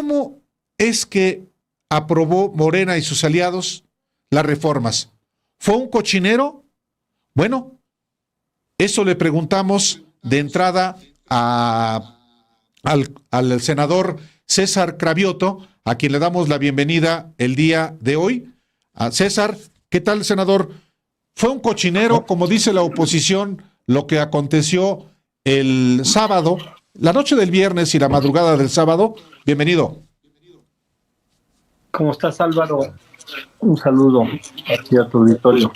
¿cómo es que aprobó Morena y sus aliados las reformas? ¿Fue un cochinero? Bueno, eso le preguntamos de entrada al senador César Cravioto, a quien le damos la bienvenida el día de hoy. César, ¿qué tal, senador? ¿Fue un cochinero, como dice la oposición, lo que aconteció el sábado, la noche del viernes y la madrugada del sábado? Bienvenido. ¿Cómo estás, Álvaro? Un saludo aquí a tu auditorio.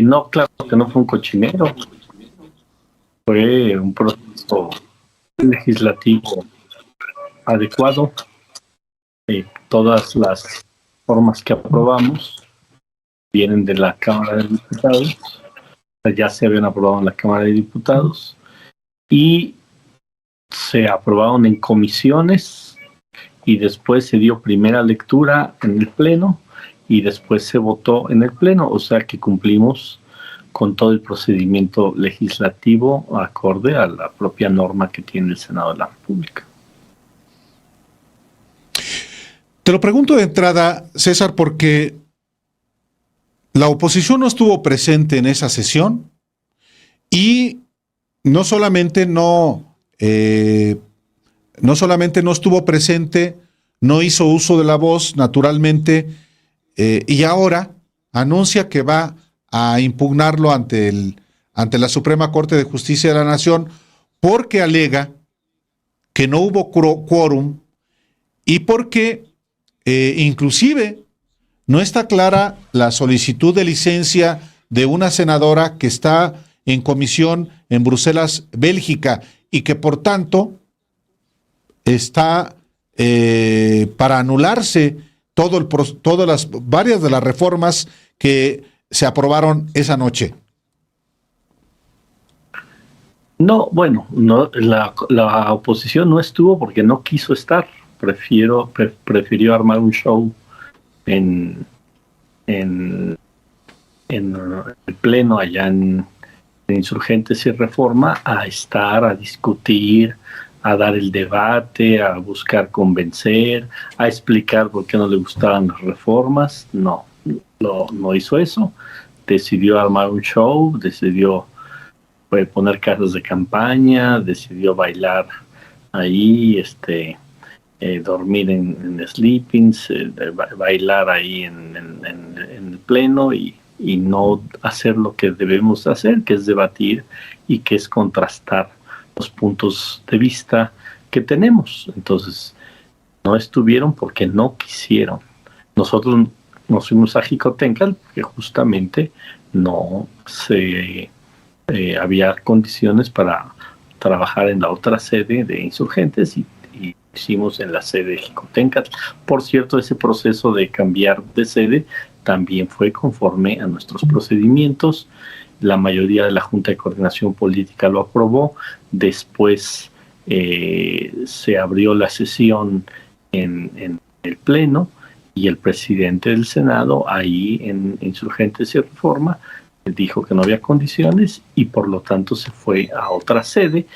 No, claro que no fue un cochinero. Fue un proceso legislativo adecuado. Todas las formas que aprobamos vienen de la Cámara de Diputados. Ya se habían aprobado en la Cámara de Diputados y se aprobaron en comisiones y después se dio primera lectura en el Pleno y después se votó en el Pleno, o sea que cumplimos con todo el procedimiento legislativo acorde a la propia norma que tiene el Senado de la República. Te lo pregunto de entrada, César, porque la oposición no estuvo presente en esa sesión y no solamente no estuvo presente, no hizo uso de la voz, naturalmente, y ahora anuncia que va a impugnarlo ante la Suprema Corte de Justicia de la Nación porque alega que no hubo quórum y porque inclusive no está clara la solicitud de licencia de una senadora que está en comisión en Bruselas, Bélgica, y que por tanto está para anularse todas las varias de las reformas que se aprobaron esa noche. No, bueno, no, la oposición no estuvo porque no quiso estar. Prefirió armar un show en el Pleno allá en Insurgentes y Reforma a estar, a discutir, a dar el debate, a buscar convencer, a explicar por qué no le gustaban las reformas. No hizo eso. Decidió armar un show, decidió poner casas de campaña, decidió bailar ahí, dormir en sleepings, bailar ahí en el Pleno y no hacer lo que debemos hacer, que es debatir y que es contrastar los puntos de vista que tenemos. Entonces, no estuvieron porque no quisieron. Nosotros nos fuimos a Jicotencal porque justamente no se había condiciones para trabajar en la otra sede de Insurgentes y hicimos en la sede de Jicotencal. Por cierto, ese proceso de cambiar de sede también fue conforme a nuestros procedimientos. La mayoría de la Junta de Coordinación Política lo aprobó. Después se abrió la sesión en el Pleno y el presidente del Senado, ahí en Insurgentes y Reforma, dijo que no había condiciones y por lo tanto se fue a otra sede.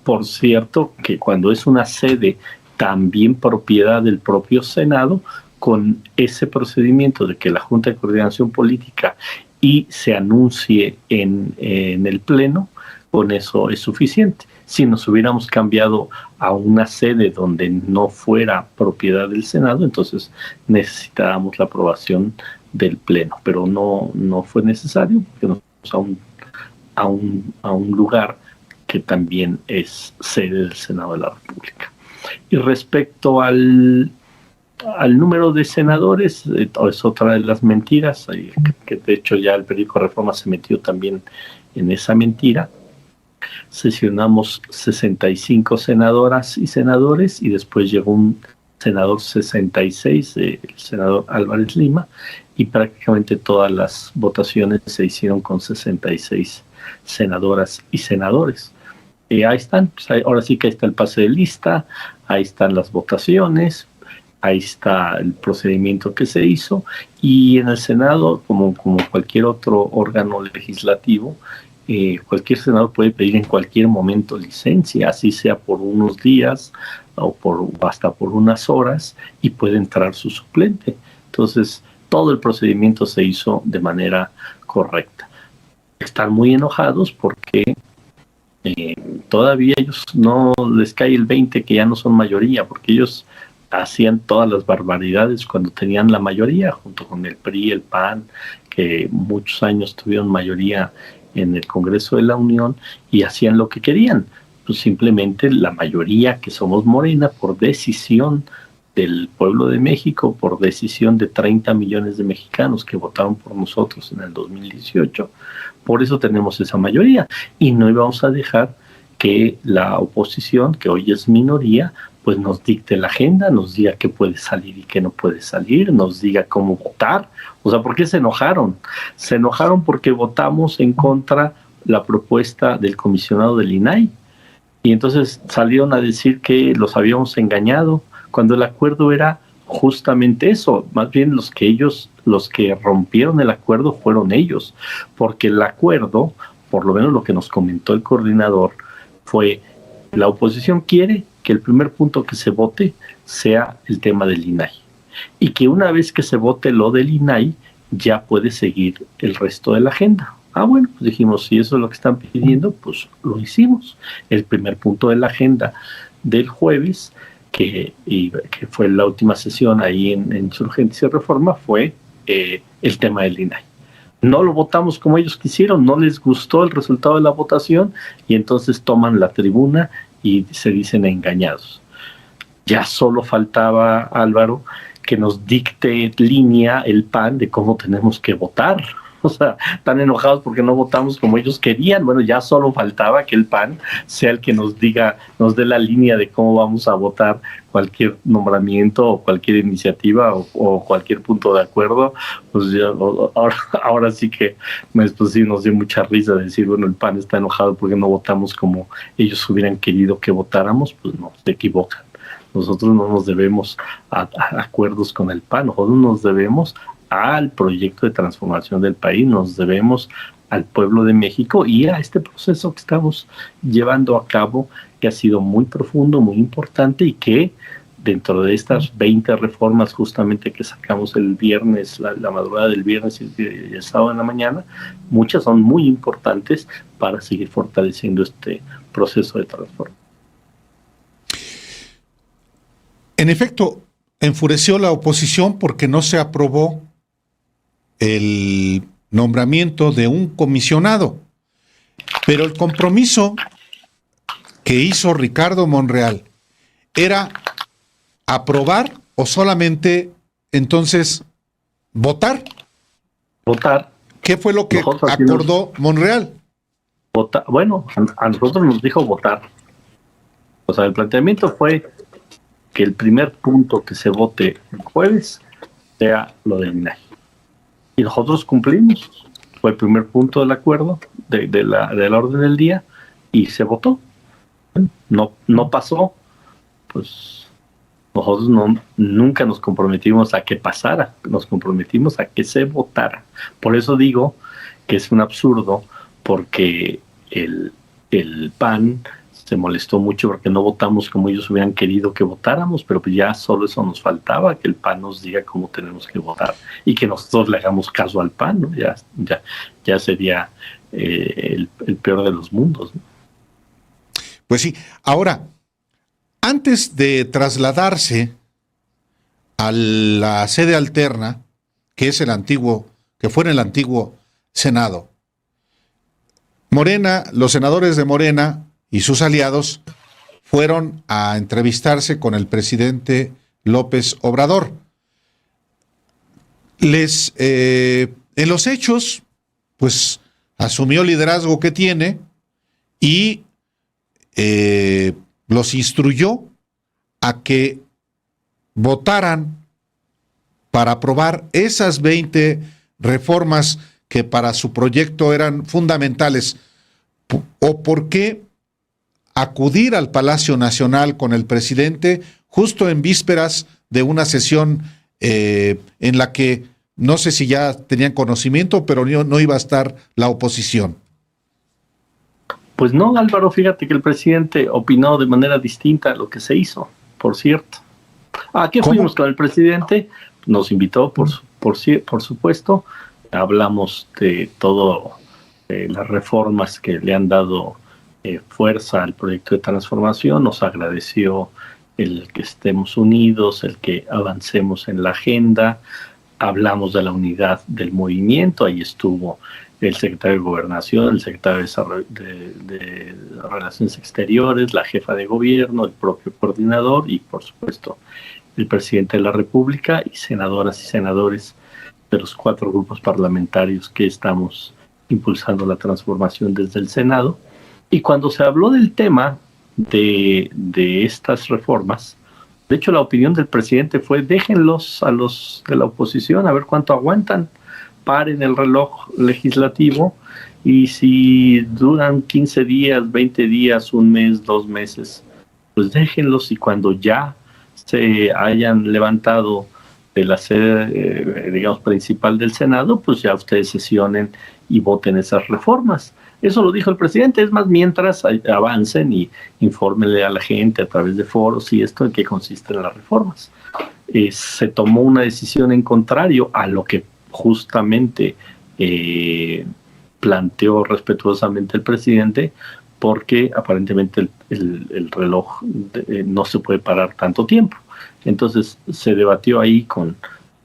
Por cierto, que cuando es una sede también propiedad del propio Senado, con ese procedimiento de que la Junta de Coordinación Política y se anuncie en el Pleno, con eso es suficiente. Si nos hubiéramos cambiado a una sede donde no fuera propiedad del Senado, entonces necesitábamos la aprobación del Pleno, pero no fue necesario, porque nos fuimos a un lugar que también es sede del Senado de la República. Y respecto al número de senadores, es otra de las mentiras, que de hecho ya el periódico Reforma se metió también en esa mentira. Sesionamos 65 senadoras y senadores y después llegó un senador 66, el senador Álvarez Lima, y prácticamente todas las votaciones se hicieron con 66 senadoras y senadores. Ahí están, ahora sí que ahí está el pase de lista, ahí están las votaciones, ahí está el procedimiento que se hizo, y en el Senado, como cualquier otro órgano legislativo, cualquier senador puede pedir en cualquier momento licencia, así sea por unos días o hasta por unas horas, y puede entrar su suplente. Entonces, todo el procedimiento se hizo de manera correcta. Están muy enojados porque todavía ellos no les cae el 20 que ya no son mayoría, porque ellos hacían todas las barbaridades cuando tenían la mayoría, junto con el PRI, el PAN, que muchos años tuvieron mayoría en el Congreso de la Unión y hacían lo que querían. Pues simplemente la mayoría que somos Morena, por decisión del pueblo de México, por decisión de 30 millones de mexicanos que votaron por nosotros en el 2018, por eso tenemos esa mayoría, y no íbamos a dejar que la oposición, que hoy es minoría, pues nos dicte la agenda, nos diga qué puede salir y qué no puede salir, nos diga cómo votar. O sea, ¿por qué se enojaron? Se enojaron porque votamos en contra la propuesta del comisionado del INAI, y entonces salieron a decir que los habíamos engañado, cuando el acuerdo era justamente eso. Más bien los que rompieron el acuerdo fueron ellos, porque el acuerdo, por lo menos lo que nos comentó el coordinador, fue: la oposición quiere que el primer punto que se vote sea el tema del INAI, y que una vez que se vote lo del INAI ya puede seguir el resto de la agenda. Bueno, pues dijimos, si eso es lo que están pidiendo, pues lo hicimos. El primer punto de la agenda del jueves, que fue la última sesión ahí en Insurgentes y Reforma, fue el tema del INAI. No lo votamos como ellos quisieron, no les gustó el resultado de la votación, y entonces toman la tribuna y se dicen engañados. Ya solo faltaba, Álvaro, que nos dicte línea el PAN de cómo tenemos que votar. O sea, tan enojados porque no votamos como ellos querían. Bueno, ya solo faltaba que el PAN sea el que nos diga, nos dé la línea de cómo vamos a votar cualquier nombramiento o cualquier iniciativa o cualquier punto de acuerdo. Pues ya, ahora sí que pues sí nos dio mucha risa decir, bueno, el PAN está enojado porque no votamos como ellos hubieran querido que votáramos. Pues no, se equivocan. Nosotros no nos debemos a acuerdos con el PAN, nosotros nos debemos al proyecto de transformación del país, nos debemos al pueblo de México y a este proceso que estamos llevando a cabo, que ha sido muy profundo, muy importante, y que dentro de estas 20 reformas justamente que sacamos el viernes, la madrugada del viernes y el sábado en la mañana, muchas son muy importantes para seguir fortaleciendo este proceso de transformación. En efecto, enfureció la oposición porque no se aprobó el nombramiento de un comisionado, pero el compromiso que hizo Ricardo Monreal era aprobar o solamente entonces votar. Votar. ¿Qué fue lo que acordó Monreal? Bueno, a nosotros nos dijo votar. O sea, el planteamiento fue que el primer punto que se vote el jueves sea lo del INAI. Y nosotros cumplimos. Fue el primer punto del acuerdo, de la orden del día, y se votó. No pasó. Pues nosotros nunca nos comprometimos a que pasara, nos comprometimos a que se votara. Por eso digo que es un absurdo, porque el PAN se molestó mucho porque no votamos como ellos hubieran querido que votáramos, pero pues ya solo eso nos faltaba, que el PAN nos diga cómo tenemos que votar y que nosotros le hagamos caso al PAN, ¿no? Ya sería el peor de los mundos, ¿no? Pues sí. Ahora, antes de trasladarse a la sede alterna, que es que fue en el antiguo Senado, Morena, los senadores de Morena y sus aliados fueron a entrevistarse con el presidente López Obrador. En los hechos, pues asumió el liderazgo que tiene y los instruyó a que votaran para aprobar esas 20 reformas que para su proyecto eran fundamentales. ¿O por qué acudir al Palacio Nacional con el presidente justo en vísperas de una sesión en la que no sé si ya tenían conocimiento, pero no iba a estar la oposición? Pues no, Álvaro, fíjate que el presidente opinó de manera distinta a lo que se hizo, por cierto. ¿A qué fuimos con el presidente? Nos invitó, por supuesto. Hablamos de todo, las reformas que le han dado fuerza al proyecto de transformación. Nos agradeció el que estemos unidos, el que avancemos en la agenda. Hablamos de la unidad del movimiento. Ahí estuvo el secretario de Gobernación, el secretario de Relaciones Exteriores, la jefa de gobierno, el propio coordinador y, por supuesto, el presidente de la República y senadoras y senadores de los 4 grupos parlamentarios que estamos impulsando la transformación desde el Senado. Y cuando se habló del tema de estas reformas, de hecho la opinión del presidente fue: déjenlos a los de la oposición a ver cuánto aguantan, paren el reloj legislativo, y si duran 15 días, 20 días, un mes, 2 meses, pues déjenlos, y cuando ya se hayan levantado de la sede, digamos, principal del Senado, pues ya ustedes sesionen y voten esas reformas. Eso lo dijo el presidente. Es más, mientras avancen y infórmenle a la gente a través de foros y esto, en qué consisten las reformas. Se tomó una decisión en contrario a lo que justamente planteó respetuosamente el presidente, porque aparentemente el reloj no se puede parar tanto tiempo. Entonces se debatió ahí con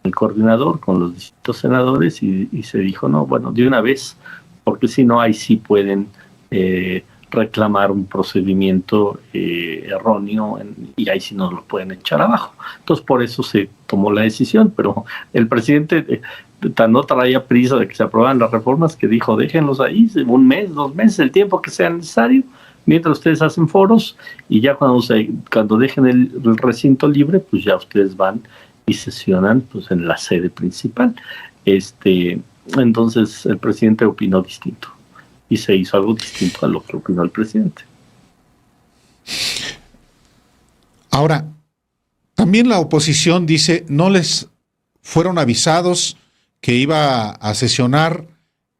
el coordinador, con los distintos senadores, y se dijo: no, bueno, de una vez, porque si no, ahí sí pueden reclamar un procedimiento erróneo, y ahí sí nos lo pueden echar abajo. Entonces por eso se tomó la decisión, pero el presidente no traía prisa de que se aprobaran las reformas, que dijo: déjenlos ahí 1 mes, 2 meses, el tiempo que sea necesario, mientras ustedes hacen foros, y ya cuando dejen el recinto libre, pues ya ustedes van y sesionan, pues, en la sede principal. Entonces el presidente opinó distinto y se hizo algo distinto a lo que opinó el presidente. Ahora, también la oposición dice: no les fueron avisados que iba a sesionar,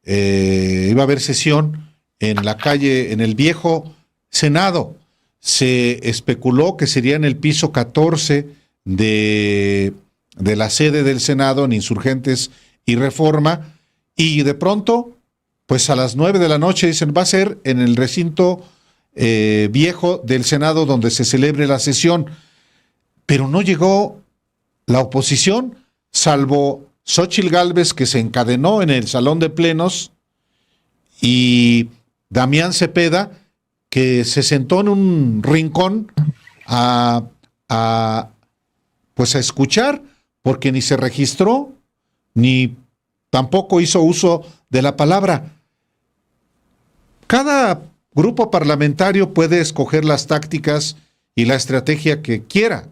iba a haber sesión en la calle, en el viejo Senado. Se especuló que sería en el piso 14 de la sede del Senado, en Insurgentes y Reforma, y de pronto, pues a las 9 de la noche dicen: va a ser en el recinto viejo del Senado donde se celebre la sesión. Pero no llegó la oposición, salvo Xóchitl Gálvez, que se encadenó en el salón de plenos, y Damián Cepeda, que se sentó en un rincón pues a escuchar, porque ni se registró, ni tampoco hizo uso de la palabra. Cada grupo parlamentario puede escoger las tácticas y la estrategia que quiera.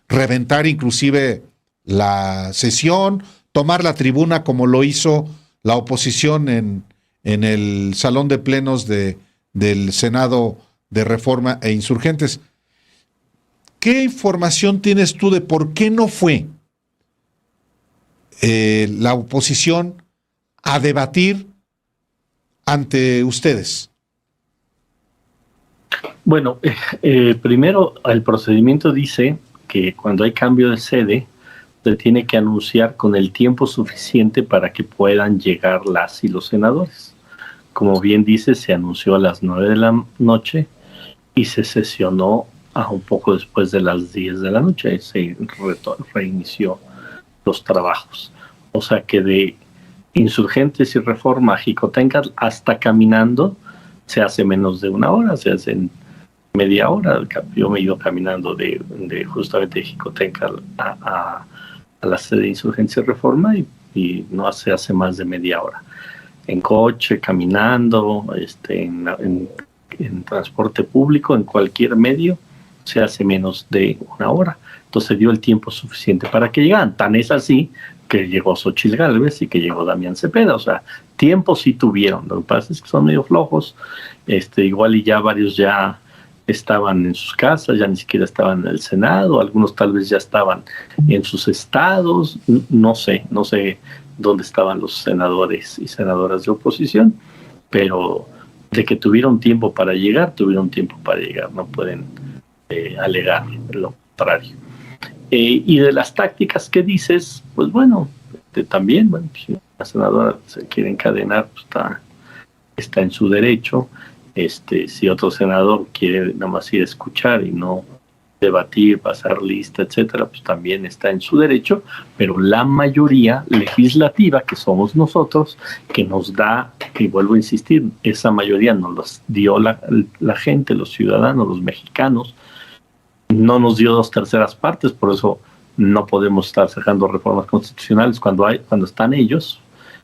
Reventar inclusive la sesión, tomar la tribuna como lo hizo la oposición en el salón de plenos del Senado de Reforma e Insurgentes. ¿Qué información tienes tú de por qué no fue la oposición a debatir ante ustedes? Bueno, primero, el procedimiento dice que cuando hay cambio de sede, se tiene que anunciar con el tiempo suficiente para que puedan llegar las y los senadores. Como bien dice, se anunció a las 9 de la noche y se sesionó a un poco después de las 10 de la noche. Se reinició los trabajos. O sea que de Insurgentes y Reforma a Xicoténcatl hasta caminando se hace menos de 1 hora, se hace en media hora. Yo me he ido caminando de justamente de Xicoténcatl a la sede de Insurgencia y Reforma, y no se hace más de media hora. En coche, caminando, en transporte público, en cualquier medio, se hace menos de 1 hora. Entonces dio el tiempo suficiente para que llegaran. Tan es así que llegó Xóchitl Gálvez y que llegó Damián Cepeda. O sea, tiempo sí tuvieron. Lo que pasa es que son medio flojos. Igual y ya varios ya estaban en sus casas, ya ni siquiera estaban en el Senado. Algunos tal vez ya estaban en sus estados. No sé dónde estaban los senadores y senadoras de oposición, pero De que tuvieron tiempo para llegar, no pueden alegar lo contrario. Y de las tácticas que dices, pues bueno, también, bueno, si la senadora se quiere encadenar, pues está en su derecho. Si otro senador quiere nada más ir a escuchar y no debatir, pasar lista, etcétera, pues también está en su derecho, pero la mayoría legislativa, que somos nosotros, que nos da, y vuelvo a insistir, esa mayoría nos los dio la gente, los ciudadanos, los mexicanos, no nos dio 2/3 partes, por eso no podemos estar sacando reformas constitucionales cuando están ellos.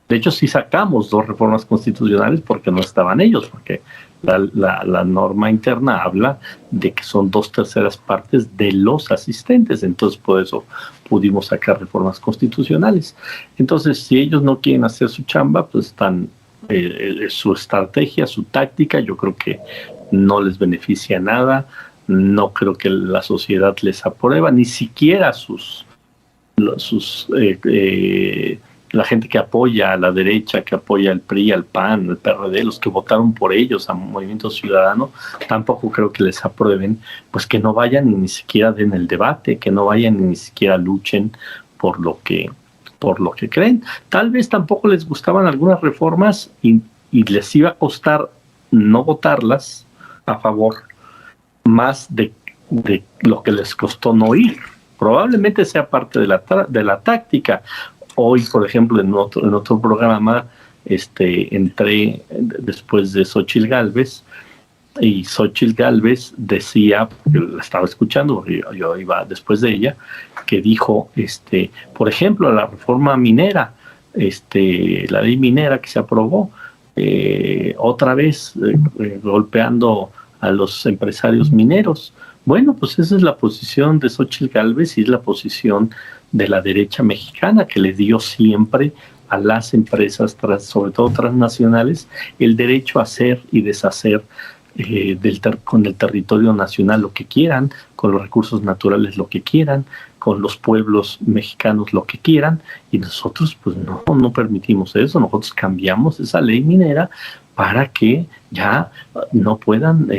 De hecho, sí sacamos 2 reformas constitucionales porque no estaban ellos, porque la norma interna habla de que son 2/3 partes de los asistentes, entonces por eso pudimos sacar reformas constitucionales. Entonces, si ellos no quieren hacer su chamba, pues están su estrategia, su táctica, yo creo que no les beneficia nada, no creo que la sociedad les aprueba, ni siquiera la gente que apoya a la derecha, que apoya al PRI, al PAN, al PRD, los que votaron por ellos, a Movimiento Ciudadano, tampoco creo que les aprueben, pues que no vayan y ni siquiera den el debate, que no vayan y ni siquiera luchen por lo que creen. Tal vez tampoco les gustaban algunas reformas y les iba a costar no votarlas a favor, más de lo que les costó no ir. Probablemente sea parte de la táctica. Hoy, por ejemplo, en otro programa, entré después de Xóchitl Gálvez, y Xóchitl Gálvez decía, porque la estaba escuchando, porque yo iba después de ella, que dijo, por ejemplo, la reforma minera, la ley minera que se aprobó, otra vez golpeando a los empresarios mineros. Bueno, pues esa es la posición de Xóchitl Gálvez y es la posición de la derecha mexicana, que le dio siempre a las empresas, sobre todo transnacionales, el derecho a hacer y deshacer con el territorio nacional lo que quieran, con los recursos naturales lo que quieran, con los pueblos mexicanos lo que quieran, y nosotros pues no permitimos eso. Nosotros cambiamos esa ley minera para que ya no puedan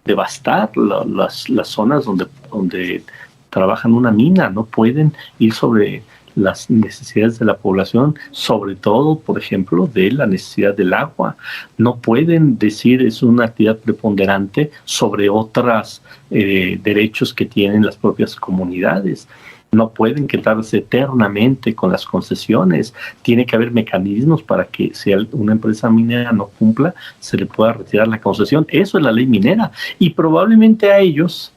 devastar las zonas donde trabajan una mina, no pueden ir sobre las necesidades de la población, sobre todo, por ejemplo, de la necesidad del agua. No pueden decir es una actividad preponderante sobre otros derechos que tienen las propias comunidades. No pueden quedarse eternamente con las concesiones. Tiene que haber mecanismos para que si una empresa minera no cumpla, se le pueda retirar la concesión. Eso es la ley minera. Y probablemente a ellos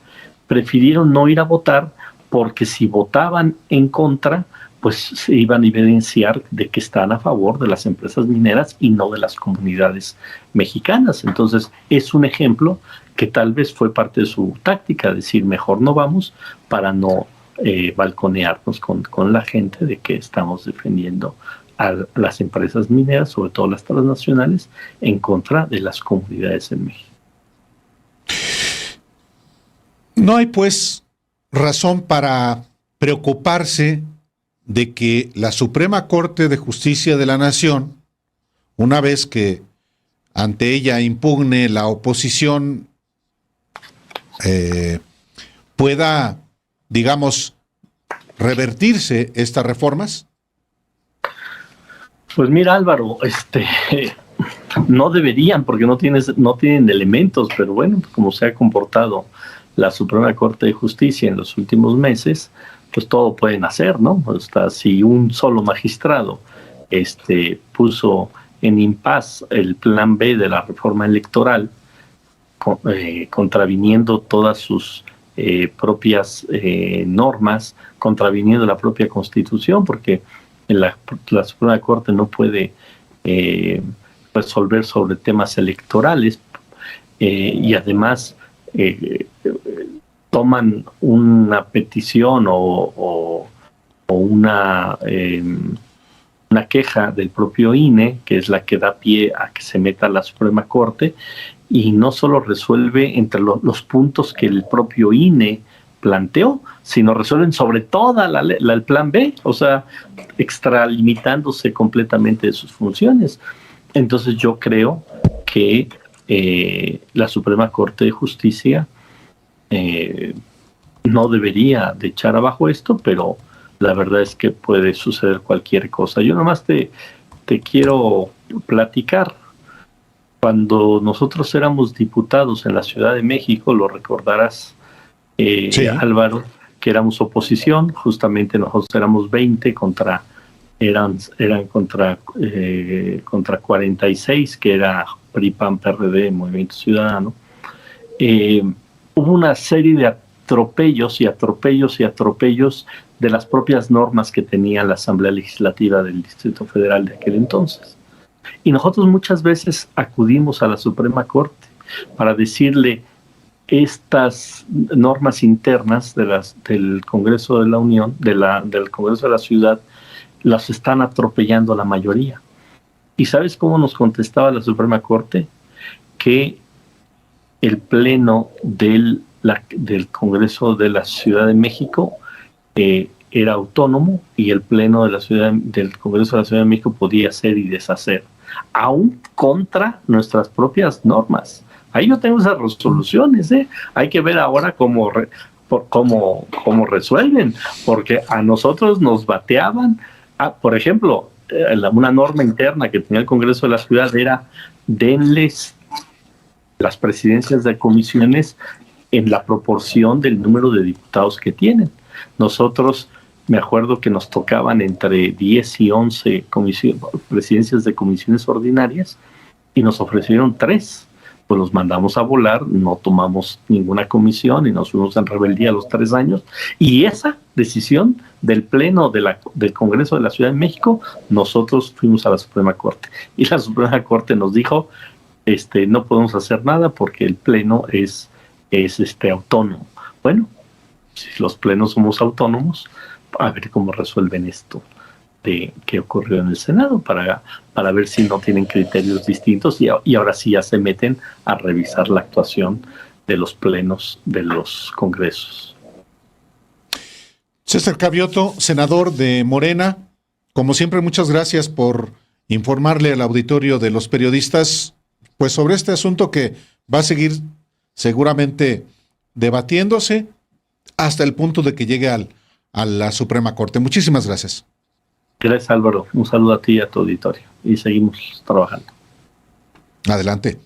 prefirieron no ir a votar, porque si votaban en contra, pues se iban a evidenciar de que están a favor de las empresas mineras y no de las comunidades mexicanas. Entonces, es un ejemplo que tal vez fue parte de su táctica, decir mejor no vamos para no balconearnos con la gente de que estamos defendiendo a las empresas mineras, sobre todo las transnacionales, en contra de las comunidades en México. No hay, pues, razón para preocuparse de que la Suprema Corte de Justicia de la Nación, una vez que ante ella impugne la oposición, pueda, digamos, revertirse estas reformas. Pues mira, Álvaro, no deberían, porque no tienen elementos, pero bueno, como se ha comportado la Suprema Corte de Justicia en los últimos meses, pues todo pueden hacer, ¿no? Hasta si un solo magistrado puso en impas el plan B de la reforma electoral, contraviniendo todas sus propias normas, contraviniendo la propia Constitución, porque la Suprema Corte no puede resolver sobre temas electorales, y además toman una petición o una queja del propio INE, que es la que da pie a que se meta a la Suprema Corte, y no solo resuelve entre los puntos que el propio INE planteó, sino resuelven sobre toda el plan B, o sea, extralimitándose completamente de sus funciones. Entonces yo creo que la Suprema Corte de Justicia no debería de echar abajo esto, pero la verdad es que puede suceder cualquier cosa. Yo nomás te quiero platicar. Cuando nosotros éramos diputados en la Ciudad de México, lo recordarás, Sí. Álvaro, que éramos oposición, justamente nosotros éramos 20 contra 46, que era PRI, PAN, PRD, Movimiento Ciudadano. Hubo una serie de atropellos de las propias normas que tenía la Asamblea Legislativa del Distrito Federal de aquel entonces. Y nosotros muchas veces acudimos a la Suprema Corte para decirle: estas normas internas del Congreso de la Unión, del Congreso de la Ciudad, las están atropellando la mayoría. ¿Y sabes cómo nos contestaba la Suprema Corte? Que el Pleno del Congreso de la Ciudad de México era autónomo, y el Pleno del Congreso de la Ciudad de México podía hacer y deshacer, aún contra nuestras propias normas. Ahí yo tengo esas resoluciones, Hay que ver ahora cómo resuelven, porque a nosotros nos bateaban. Por ejemplo, una norma interna que tenía el Congreso de la Ciudad era: denles las presidencias de comisiones en la proporción del número de diputados que tienen. Nosotros, me acuerdo que nos tocaban entre 10 y 11 presidencias de comisiones ordinarias, y nos ofrecieron 3. Pues los mandamos a volar, no tomamos ninguna comisión y nos fuimos en rebeldía a los 3 años. Y esa decisión del Pleno del Congreso de la Ciudad de México, nosotros fuimos a la Suprema Corte. Y la Suprema Corte nos dijo: no podemos hacer nada porque el Pleno es autónomo. Bueno, si los plenos somos autónomos, a ver cómo resuelven esto de qué ocurrió en el Senado, para ver si no tienen criterios distintos, y ahora sí ya se meten a revisar la actuación de los plenos de los congresos. César Cavioto, senador de Morena, como siempre, muchas gracias por informarle al auditorio de Los Periodistas, pues, sobre este asunto que va a seguir seguramente debatiéndose hasta el punto de que llegue a la Suprema Corte. Muchísimas gracias. Gracias, Álvaro. Un saludo a ti y a tu auditorio. Y seguimos trabajando. Adelante.